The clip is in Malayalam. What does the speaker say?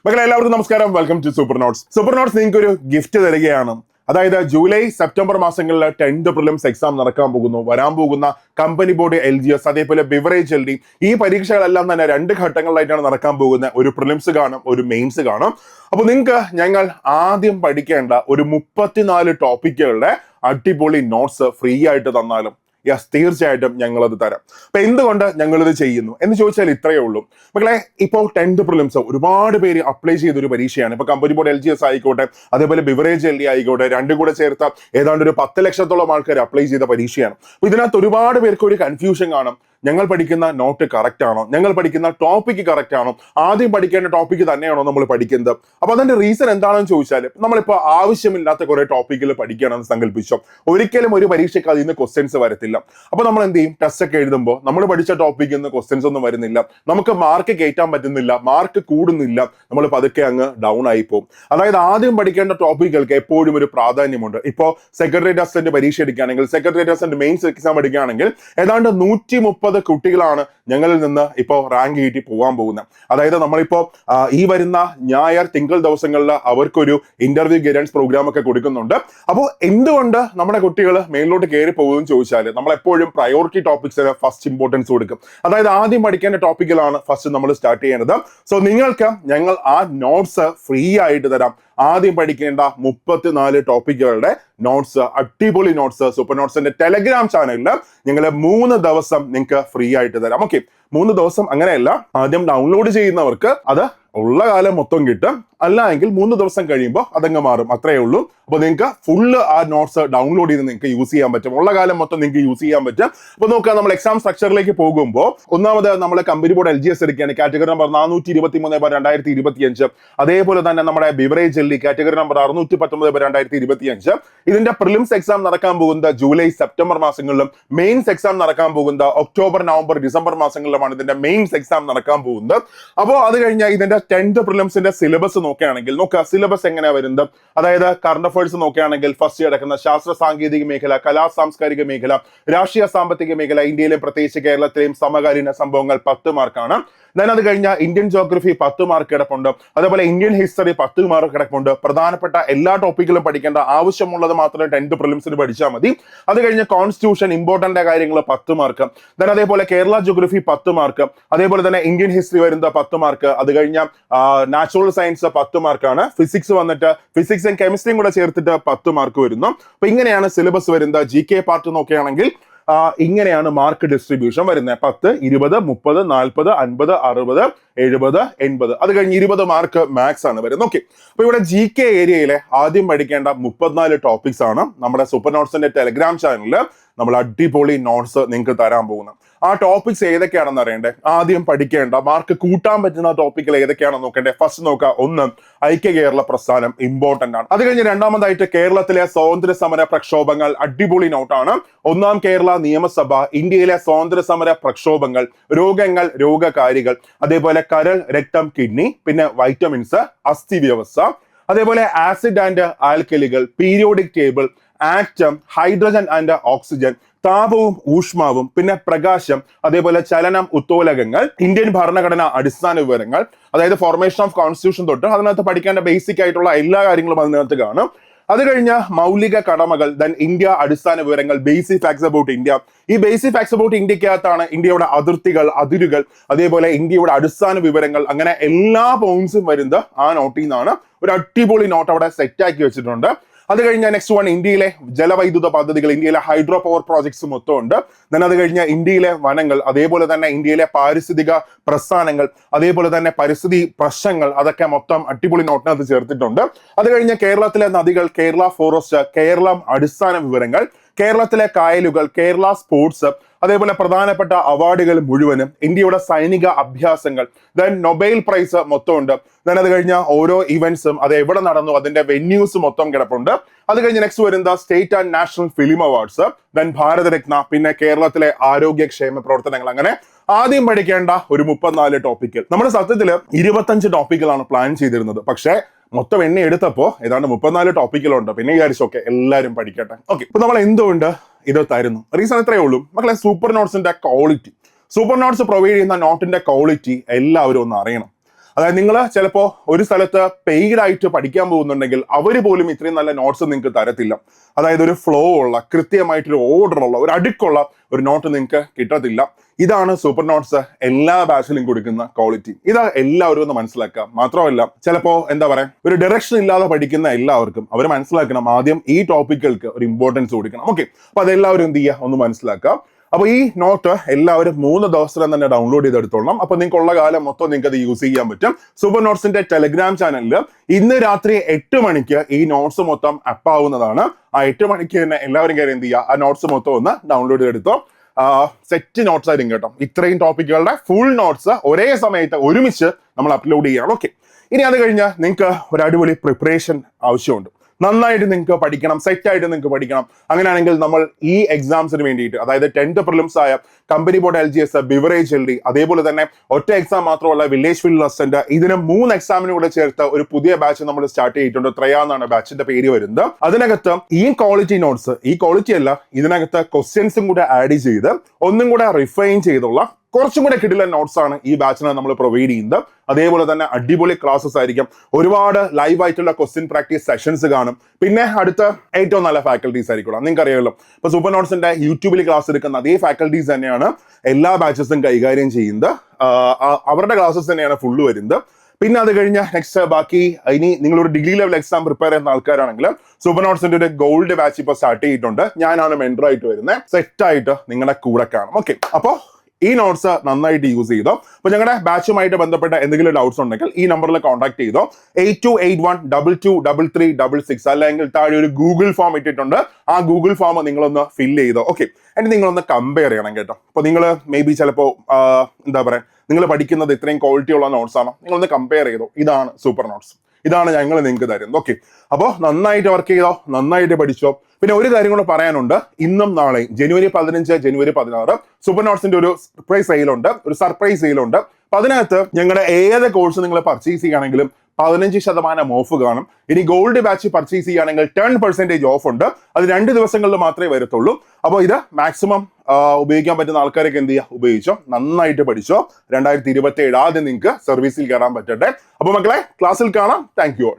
മക്കളെ എല്ലാവർക്കും നമസ്കാരം. Welcome to super notes. Super notes നിങ്ങൾക്ക് ഒരു ഗിഫ്റ്റ് തരികയാണ്. അതായത് ജൂലൈ സെപ്റ്റംബർ മാസങ്ങളിൽ 10th പ്രിലിംസ് എക്സാം നടക്കാൻ പോകുന്നു. വരാൻ പോകുന്ന കമ്പനി ബോർഡ് LGS അതേപോലെ ബിവറേജ് LD ഈ പരീക്ഷകളെല്ലാം തന്നെ 2 ഘട്ടങ്ങളിലായിട്ടാണ് നടക്കാൻ പോകുന്നത്. ഒരു പ്രിലിംസ് കാണും, ഒരു മെയിൻസ് കാണും. അപ്പൊ നിങ്ങൾക്ക് ഞങ്ങൾ ആദ്യം പഠിക്കേണ്ട ഒരു 34 ടോപ്പിക്കുകളുടെ അടിപൊളി നോട്ട്സ് ഫ്രീ ആയിട്ട് തന്നാലും യെസ്, തീർച്ചയായിട്ടും ഞങ്ങളത് തരാം. അപ്പൊ എന്തുകൊണ്ട് ഞങ്ങളിത് ചെയ്യുന്നു എന്ന് ചോദിച്ചാൽ ഇത്രയേ ഉള്ളൂ മക്കളെ. ഇപ്പോൾ 10th പ്രിലിംസ് ഒരുപാട് പേര് അപ്ലൈ ചെയ്തൊരു പരീക്ഷയാണ്. ഇപ്പൊ കമ്പനി ബോർഡ് LGS ആയിക്കോട്ടെ, അതേപോലെ ബിവറേജ് LD ആയിക്കോട്ടെ, രണ്ടും കൂടെ ചേർത്ത ഏതാണ്ട് ഒരു 10 ലക്ഷത്തോളം ആൾക്കാർ അപ്ലൈ ചെയ്ത പരീക്ഷയാണ്. അപ്പൊ ഇതിനകത്ത് ഒരുപാട് പേർക്ക് ഒരു കൺഫ്യൂഷൻ കാണും. ഞങ്ങൾ പഠിക്കുന്ന നോട്ട് കറക്റ്റ് ആണോ, ഞങ്ങൾ പഠിക്കുന്ന ടോപ്പിക്ക് കറക്റ്റ് ആണോ, ആദ്യം പഠിക്കേണ്ട ടോപ്പിക്ക് തന്നെയാണോ നമ്മൾ പഠിക്കുന്നത്? അപ്പൊ അതിന്റെ റീസൺ എന്താണെന്ന് ചോദിച്ചാൽ, നമ്മളിപ്പോ ആവശ്യമില്ലാത്ത കുറെ ടോപ്പിക്കുകൾ പഠിക്കുകയാണെന്ന് സങ്കല്പിച്ചോ, ഒരിക്കലും ഒരു പരീക്ഷയ്ക്ക് അതിൽ നിന്ന് ക്വസ്റ്റ്യൻസ് വരത്തില്ല. അപ്പൊ നമ്മൾ എന്ത് ചെയ്യും? ടെസ്റ്റ് ഒക്കെ എഴുതുമ്പോൾ നമ്മൾ പഠിച്ച ടോപ്പിക്കിൽ നിന്ന് ക്വസ്റ്റ്യൻസ് ഒന്നും വരുന്നില്ല, നമുക്ക് മാർക്ക് കയറ്റാൻ പറ്റുന്നില്ല, മാർക്ക് കൂടുന്നില്ല, നമ്മൾ പതുക്കെ അങ്ങ് ഡൗൺ ആയി പോകും. അതായത് ആദ്യം പഠിക്കേണ്ട ടോപ്പിക്കുകൾക്ക് എപ്പോഴും ഒരു പ്രാധാന്യമുണ്ട്. ഇപ്പോൾ സെക്രട്ടേറിയറ്റ് അസിസ്റ്റന്റ് പരീക്ഷ എടുക്കുകയാണെങ്കിൽ, സെക്രട്ടേറിയറ്റ് അസിസ്റ്റന്റ് മെയിൻസ് എക്സാം എടുക്കുകയാണെങ്കിൽ ഏതാണ്ട് 130 കുട്ടികളാണ് ഞങ്ങളിൽ നിന്ന് ഇപ്പോൾ റാങ്ക് കിട്ടി പോകാൻ പോകുന്നത്. അതായത് നമ്മളിപ്പോ ഈ വരുന്ന ഞായർ തിങ്കൾ ദിവസങ്ങളിൽ അവർക്കൊരു ഇന്റർവ്യൂ ഗൈഡൻസ് പ്രോഗ്രാം ഒക്കെ കൊടുക്കുന്നുണ്ട്. അപ്പോൾ എന്തുകൊണ്ട് നമ്മുടെ കുട്ടികൾ മേലിലോട്ട് കയറി പോകുമെന്ന് ചോദിച്ചാൽ, നമ്മളെപ്പോഴും പ്രയോറിറ്റി ടോപ്പിക്സിന് ഫസ്റ്റ് ഇമ്പോർട്ടൻസ് കൊടുക്കും. അതായത് ആദ്യം പഠിക്കേണ്ട ടോപ്പിക്കുകളാണ് ഫസ്റ്റ് നമ്മൾ സ്റ്റാർട്ട് ചെയ്യുന്നത്. സോ നിങ്ങൾക്ക് ഞങ്ങൾ ആ നോട്ട്സ് ഫ്രീ ആയിട്ട് തരാം. ആദ്യം പഠിക്കേണ്ട 34 ടോപ്പിക്കുകളുടെ നോട്ട്സ്, അടിപൊളി നോട്ട്സ് സൂപ്പർ നോട്ട്സിന്റെ ടെലഗ്രാം ചാനലിൽ ഞങ്ങൾ 3 ദിവസം നിങ്ങൾക്ക് ഫ്രീ ആയിട്ട് തരാം. ഓക്കെ, 3 ദിവസം അങ്ങനെയല്ല, ആദ്യം ഡൗൺലോഡ് ചെയ്യുന്നവർക്ക് അത് ഉള്ള കാലം മൊത്തം കിട്ടും, അല്ല എങ്കിൽ 3 ദിവസം കഴിയുമ്പോൾ അതങ്ങ് മാറും, അത്രയേ ഉള്ളൂ. അപ്പൊ നിങ്ങൾക്ക് ഫുള്ള് ആ നോട്ട്സ് ഡൗൺലോഡ് ചെയ്ത് നിങ്ങൾക്ക് യൂസ് ചെയ്യാൻ പറ്റും, ഉള്ള കാലം മൊത്തം നിങ്ങൾക്ക് യൂസ് ചെയ്യാൻ പറ്റും. അപ്പൊ നോക്കുക, നമ്മൾ എക്സാം സ്ട്രക്ചറിലേക്ക് പോകുമ്പോൾ ഒന്നാമത് നമ്മൾ കമ്പനി ബോർഡ് LGS എടുക്കുകയാണ്. Category number 423/2025. അതേപോലെ തന്നെ നമ്മുടെ ബിവറേജ് LD കാറ്റഗറി നമ്പർ 619/2025. ഇതിന്റെ പ്രിലിംസ് എക്സാം നടക്കാൻ പോകുന്നത് ജൂലൈ സെപ്റ്റംബർ മാസങ്ങളിലും, മെയിൻസ് എക്സാം നടക്കാൻ പോകുന്നത് ഒക്ടോബർ നവംബർ ഡിസംബർ മാസങ്ങളിലുമാണ് ഇതിന്റെ മെയിൻസ് എക്സാം നടക്കാൻ പോകുന്നത്. അപ്പോൾ അത് കഴിഞ്ഞാൽ ഇതിന്റെ 10th പ്രിലിംസിന്റെ സിലബസ് നോക്കുകയാണെങ്കിൽ, നോക്കുക സിലബസ് എങ്ങനെയാ വരുന്നത്. അതായത് കറണ്ട് അഫയേഴ്സ് നോക്കുകയാണെങ്കിൽ ഫസ്റ്റ് കിടക്കുന്ന ശാസ്ത്ര സാങ്കേതിക മേഖല, കലാ സാംസ്കാരിക മേഖല, രാഷ്ട്രീയ സാമ്പത്തിക മേഖല, ഇന്ത്യയിലെയും പ്രത്യേകിച്ച് കേരളത്തിലെയും സമകാലീന സംഭവങ്ങൾ 10 മാർക്കാണ്. then അത് കഴിഞ്ഞ ഇന്ത്യൻ ജോഗ്രഫി 10 മാർക്ക് കിടപ്പുണ്ട്. അതേപോലെ ഇന്ത്യൻ ഹിസ്റ്ററി 10 മാർക്ക് കിടപ്പുണ്ട്. പ്രധാനപ്പെട്ട എല്ലാ ടോപ്പിക്കിലും പഠിക്കേണ്ട, ആവശ്യമുള്ളത് മാത്രമേ 10th പ്രിലിംസിന് പഠിച്ചാൽ മതി. അത് കഴിഞ്ഞ് കോൺസ്റ്റിറ്റ്യൂഷൻ ഇമ്പോർട്ടന്റ് കാര്യങ്ങൾ 10 മാർക്ക്. then അതേപോലെ കേരള ജോഗ്രഫി 10 മാർക്ക്. അതേപോലെ തന്നെ ഇന്ത്യൻ ഹിസ്റ്ററി വരുന്നത് 10 മാർക്ക്. അത് കഴിഞ്ഞ നാച്ചുറൽ സയൻസ് 10 മാർക്കാണ്. ഫിസിക്സ് വന്നിട്ട് ഫിസിക്സും കെമിസ്ട്രിയും കൂടെ ചേർത്തിട്ട് 10 മാർക്ക് വരുന്നു. അപ്പൊ ഇങ്ങനെയാണ് സിലബസ് വരുന്നത്. GK പാർട്ട് നോക്കുകയാണെങ്കിൽ ഇങ്ങനെയാണ് മാർക്ക് ഡിസ്ട്രിബ്യൂഷൻ വരുന്നത്. 10, 20, 30, 40, 50, 60, 70, 80. അത് കഴിഞ്ഞ് 20 മാർക്ക് മാത്സ് ആണ് വരുന്നത്. ഓക്കെ, അപ്പൊ ഇവിടെ GK ഏരിയയിലെ ആദ്യം പഠിക്കേണ്ട 34 ടോപ്പിക്സ് ആണ് നമ്മുടെ സൂപ്പർ നോട്ട്സിന്റെ ടെലഗ്രാം ചാനലിൽ നമ്മൾ അടിപൊളി നോട്ട്സ് നിങ്ങൾക്ക് തരാൻ പോകുന്നത്. ആ ടോപ്പിക്സ് ഏതൊക്കെയാണെന്ന് അറിയണ്ടേ? ആദ്യം പഠിക്കേണ്ട മാർക്ക് കൂട്ടാൻ പറ്റുന്ന ടോപ്പിക്കുകൾ ഏതൊക്കെയാണെന്ന് നോക്കണ്ടേ? ഫസ്റ്റ് നോക്കുക, 1 ഐക്യ കേരള പ്രസ്ഥാനം ഇമ്പോർട്ടന്റ് ആണ്. അത് കഴിഞ്ഞ് രണ്ടാമതായിട്ട് കേരളത്തിലെ സ്വാതന്ത്ര്യ സമര പ്രക്ഷോഭങ്ങൾ, അടിപൊളി നോട്ടാണ്. 1ാം കേരള നിയമസഭ, ഇന്ത്യയിലെ സ്വാതന്ത്ര്യ സമര പ്രക്ഷോഭങ്ങൾ, രോഗങ്ങൾ, രോഗകാരികൾ, അതേപോലെ കരൾ, രക്തം, കിഡ്നി, പിന്നെ വൈറ്റമിൻസ്, അസ്ഥി വ്യവസ്ഥ, അതേപോലെ ആസിഡ് ആൻഡ് ആൽക്കലികൾ, periodic table, atom, hydrogen and oxygen, താപവും ഊഷ്മാവും, പിന്നെ പ്രകാശം, അതേപോലെ ചലനം, ഉത്തോലകങ്ങൾ, ഇന്ത്യൻ ഭരണഘടന അടിസ്ഥാന വിവരങ്ങൾ, അതായത് ഫോർമേഷൻ ഓഫ് കോൺസ്റ്റിറ്റ്യൂഷൻ തൊട്ട് അതിനകത്ത് പഠിക്കേണ്ട ബേസിക് ആയിട്ടുള്ള എല്ലാ കാര്യങ്ങളും അതിനകത്ത് കാണും. അത് കഴിഞ്ഞ മൗലിക കടമകൾ, ദെൻ ഇന്ത്യ അടിസ്ഥാന വിവരങ്ങൾ, ബേസിക് ഫാക്ട്സ് അബൌട്ട് ഇന്ത്യ. ഈ ബേസിക് ഫാക്ട്സ് അബൌട്ട് ഇന്ത്യക്കകത്താണ് ഇന്ത്യയുടെ അതിർത്തികൾ, അതിരുകൾ, അതേപോലെ ഇന്ത്യയുടെ അടിസ്ഥാന വിവരങ്ങൾ, അങ്ങനെ എല്ലാ പോയിന്റ്സും വരുന്നത് ആ നോട്ടിൽ നിന്നാണ്. ഒരു അടിപൊളി നോട്ട് അവിടെ സെറ്റ് ആക്കി വെച്ചിട്ടുണ്ട്. അത് കഴിഞ്ഞാൽ നെക്സ്റ്റ് 1 ഇന്ത്യയിലെ ജലവൈദ്യുത പദ്ധതികൾ, ഇന്ത്യയിലെ ഹൈഡ്രോ പവർ പ്രോജക്ട്സ് മൊത്തം ഉണ്ട്. then അത് കഴിഞ്ഞ ഇന്ത്യയിലെ വനങ്ങൾ, അതേപോലെ തന്നെ ഇന്ത്യയിലെ പാരിസ്ഥിതിക പ്രസ്ഥാനങ്ങൾ, അതേപോലെ തന്നെ പരിസ്ഥിതി പ്രശ്നങ്ങൾ, അതൊക്കെ മൊത്തം അടിപൊളി നോട്ടിനകത്ത് ചേർത്തിട്ടുണ്ട്. അത് കഴിഞ്ഞ കേരളത്തിലെ നദികൾ, കേരള ഫോറസ്റ്റ്, കേരളം അടിസ്ഥാന വിവരങ്ങൾ, കേരളത്തിലെ കായലുകൾ, കേരള സ്പോർട്സ്, അതേപോലെ പ്രധാനപ്പെട്ട അവാർഡുകൾ മുഴുവനും, ഇന്ത്യയുടെ സൈനിക അഭ്യാസങ്ങൾ, ദെൻ നൊബേൽ പ്രൈസ് മൊത്തം ഉണ്ട്. ദെൻ അത് കഴിഞ്ഞ ഓരോ ഇവന്റ്സും, അത് എവിടെ നടന്നു, അതിന്റെ വെന്യൂസ് മൊത്തം കിടപ്പുണ്ട്. അത് കഴിഞ്ഞ് നെക്സ്റ്റ് വരുന്നത് state and national film awards, then Bharat Ratna, പിന്നെ കേരളത്തിലെ ആരോഗ്യക്ഷേമ പ്രവർത്തനങ്ങൾ. അങ്ങനെ ആദ്യം പഠിക്കേണ്ട ഒരു 34 ടോപ്പിക്കൽ. നമ്മുടെ സത്യത്തില് 25 ടോപ്പിക്കുകളാണ് പ്ലാൻ ചെയ്തിരുന്നത്. പക്ഷേ മൊത്തം എണ്ണ എടുത്തപ്പോ ഏതാണ്ട് 34 ടോപ്പിക്കുകളുണ്ട്. പിന്നെ വിചാരിച്ചു ഓക്കെ എല്ലാവരും പഠിക്കട്ടെ. ഓക്കെ, ഇപ്പൊ നമ്മൾ എന്തുകൊണ്ട് ഇത് തരുന്നു? റീസൺ ഇത്രയേ ഉള്ളൂ മക്കളെ. സൂപ്പർ നോട്ട്സിന്റെ ക്വാളിറ്റി, സൂപ്പർ നോട്ട്സ് പ്രൊവൈഡ് ചെയ്യുന്ന നോട്ടിന്റെ ക്വാളിറ്റി എല്ലാവരും ഒന്ന് അറിയണം. അതായത് നിങ്ങൾ ചിലപ്പോൾ ഒരു സ്ഥലത്ത് പെയ്ഡ് ആയിട്ട് പഠിക്കാൻ പോകുന്നുണ്ടെങ്കിൽ അവർ പോലും ഇത്രയും നല്ല നോട്ട്സ് നിങ്ങൾക്ക് തരത്തില്ല. അതായത് ഒരു ഫ്ലോ ഉള്ള, കൃത്യമായിട്ടൊരു ഓർഡർ ഉള്ള, ഒരു അടുക്കുള്ള ഒരു നോട്ട് നിങ്ങൾക്ക് കിട്ടത്തില്ല. ഇതാണ് സൂപ്പർ നോട്ട്സ് എല്ലാ ബാച്ചിലും കൊടുക്കുന്ന ക്വാളിറ്റി. ഇത് എല്ലാവരും ഒന്ന് മനസ്സിലാക്കുക. മാത്രമല്ല, ചിലപ്പോ എന്താ പറയാ, ഒരു ഡയറക്ഷൻ ഇല്ലാതെ പഠിക്കുന്ന എല്ലാവർക്കും അവർ മനസ്സിലാക്കണം ആദ്യം ഈ ടോപ്പിക്കുകൾക്ക് ഒരു ഇമ്പോർട്ടൻസ് കൊടുക്കണം. ഓക്കെ, അപ്പൊ അതെല്ലാവരും എന്ത് ചെയ്യുക, ഒന്ന് മനസ്സിലാക്കുക. അപ്പൊ ഈ നോട്ട് എല്ലാവരും 3 ദിവസം തന്നെ ഡൗൺലോഡ് ചെയ്തെടുത്തോളണം. അപ്പൊ നിങ്ങൾക്ക് ഉള്ള കാലം മൊത്തം നിങ്ങൾക്ക് അത് യൂസ് ചെയ്യാൻ പറ്റും. സൂപ്പർ നോട്ട്സിന്റെ ടെലിഗ്രാം ചാനലിൽ ഇന്ന് രാത്രി 8 മണിക്ക് ഈ നോട്ട്സ് മൊത്തം അപ്പ് ആവുന്നതാണ്. ആ 8 മണിക്ക് തന്നെ എല്ലാവരും കയറി എന്ത് ചെയ്യുക, ആ നോട്ട്സ് മൊത്തം ഒന്ന് ഡൗൺലോഡ് ചെയ്തെടുത്തോ. സെറ്റ് നോട്ട്സ് ആയിരിക്കും കേട്ടോ. ഇത്രയും ടോപ്പിക്കുകളുടെ ഫുൾ നോട്ട്സ് ഒരേ സമയത്ത് ഒരുമിച്ച് നമ്മൾ അപ്ലോഡ് ചെയ്യണം. ഓക്കെ, ഇനി അത് കഴിഞ്ഞ് നിങ്ങൾക്ക് ഒരു അടിപൊളി പ്രിപ്പറേഷൻ ആവശ്യമുണ്ട്. നന്നായിട്ട് നിങ്ങൾക്ക് പഠിക്കണം, സെറ്റായിട്ട് നിങ്ങൾക്ക് പഠിക്കണം. അങ്ങനെയാണെങ്കിൽ നമ്മൾ ഈ എക്സാംസിന് വേണ്ടിയിട്ട്, അതായത് 10th പ്രിലിംസ് ആയ company board LGS, beverage LD, അതേപോലെ തന്നെ ഒറ്റ എക്സാം മാത്രമല്ല വില്ലേജ് ഫീൽഡ് അസിസ്റ്റന്റ്, ഇതിന് 3 എക്സാമിനും കൂടെ ചേർത്ത് ഒരു പുതിയ ബാച്ച് നമ്മൾ സ്റ്റാർട്ട് ചെയ്തിട്ടുണ്ട്. ത്രയ എന്നാണ് ബാച്ചിന്റെ പേര് വരുന്നത്. അതിനകത്ത് ഈ ക്വാളിറ്റി നോട്ട്സ്, ഈ ക്വാളിറ്റി അല്ല, ഇതിനകത്ത് ക്വസ്റ്റ്യൻസും കൂടെ ആഡ് ചെയ്ത് ഒന്നും കൂടെ റിഫൈൻ ചെയ്തുള്ള കുറച്ചും കൂടെ കിടില നോട്ട്സ് ആണ് ഈ ബാച്ചിന് നമ്മൾ പ്രൊവൈഡ് ചെയ്യുന്നത്. അതേപോലെ തന്നെ അടിപൊളി ക്ലാസ്സസ് ആയിരിക്കും. ഒരുപാട് ലൈവ് ആയിട്ടുള്ള ക്വസ്റ്റ്യൻ പ്രാക്ടീസ് സെഷൻസ് കാണും. പിന്നെ അടുത്ത ഏറ്റവും നല്ല ഫാക്കൽറ്റീസ് ആയിരിക്കും. നിങ്ങൾക്ക് അറിയാമല്ലോ, ഇപ്പൊ സൂപ്പർ നോട്ട്സിന്റെ യൂട്യൂബിൽ ക്ലാസ് എടുക്കുന്ന അതേ ഫാക്കൽറ്റീസ് തന്നെയാണ് എല്ലാ ബാച്ചസും കൈകാര്യം ചെയ്യുന്നത്. അവരുടെ ക്ലാസ്സസ് തന്നെയാണ് ഫുള്ള് വരുന്നത്. പിന്നെ അത് കഴിഞ്ഞ നെക്സ്റ്റ് ബാക്കി ഇനി നിങ്ങളൊരു ഡിഗ്രി ലെവൽ എക്സാം പ്രിപ്പയർ ചെയ്യുന്ന ആൾക്കാരാണെങ്കിൽ സൂപ്പർ നോട്ട്സിന്റെ ഒരു ഗോൾഡ് ബാച്ച് ഇപ്പോൾ സ്റ്റാർട്ട് ചെയ്തിട്ടുണ്ട്. ഞാനാണ് മെന്റർ ആയിട്ട് വരുന്നത്. സെറ്റ് ആയിട്ട് നിങ്ങളുടെ കൂടെ കാണും. ഓക്കെ, അപ്പോൾ ഈ നോട്ട്സ് നന്നായിട്ട് യൂസ് ചെയ്തോ. അപ്പൊ ഞങ്ങളുടെ ബാച്ചുമായിട്ട് ബന്ധപ്പെട്ട എന്തെങ്കിലും ഡൗട്ട്സ് ഉണ്ടെങ്കിൽ ഈ നമ്പറിൽ കോൺടാക്ട് ചെയ്തോ. 8281223366, അല്ലെങ്കിൽ താഴെ ഒരു ഗൂഗിൾ ഫോം ഇട്ടിട്ടുണ്ട്. ആ ഗൂഗിൾ ഫോം നിങ്ങളൊന്ന് ഫില്ല് ചെയ്തോ. ഓക്കെ, എന്നിട്ട് നിങ്ങളൊന്ന് കമ്പയർ ചെയ്യണം കേട്ടോ. അപ്പൊ നിങ്ങൾ മേ ബി ചിലപ്പോൾ എന്താ പറയാ, നിങ്ങൾ പഠിക്കുന്നത് ഇത്രയും ക്വാളിറ്റി ഉള്ള നോട്ട്സ് ആണ്, നിങ്ങളൊന്ന് കമ്പയർ ചെയ്തോ. ഇതാണ് സൂപ്പർ നോട്ട്സ്, ഇതാണ് ഞങ്ങൾ നിങ്ങൾക്ക് തരുന്നത്. ഓക്കെ, അപ്പോൾ നന്നായിട്ട് വർക്ക് ചെയ്തോ, നന്നായിട്ട് പഠിച്ചോ. പിന്നെ ഒരു കാര്യം കൂടെ പറയാനുണ്ട്. ഇന്നും നാളെയും ജനുവരി 15, ജനുവരി 16 സൂപ്പർ നോട്ട്സിന്റെ ഒരു സർപ്രൈസ് സെയിലുണ്ട്. അപ്പൊ അതിനകത്ത് ഞങ്ങളുടെ ഏത് കോഴ്സ് നിങ്ങൾ പർച്ചേസ് ചെയ്യുകയാണെങ്കിലും 15% ഓഫ് കാണും. ഇനി ഗോൾഡ് ബാച്ച് പർച്ചേസ് ചെയ്യുകയാണെങ്കിൽ 10% ഓഫ് ഉണ്ട്. അത് 2 ദിവസങ്ങളിൽ മാത്രമേ വരത്തുള്ളൂ. അപ്പോൾ ഇത് മാക്സിമം ഉപയോഗിക്കാൻ പറ്റുന്ന ആൾക്കാരൊക്കെ എന്ത് ചെയ്യുക, ഉപയോഗിച്ചോ, നന്നായിട്ട് പഠിച്ചോ. 2027 ആദ്യം നിങ്ങൾക്ക് സർവീസിൽ കയറാൻ പറ്റട്ടെ. അപ്പൊ മക്കളെ, ക്ലാസ്സിൽ കാണാം. Thank you all.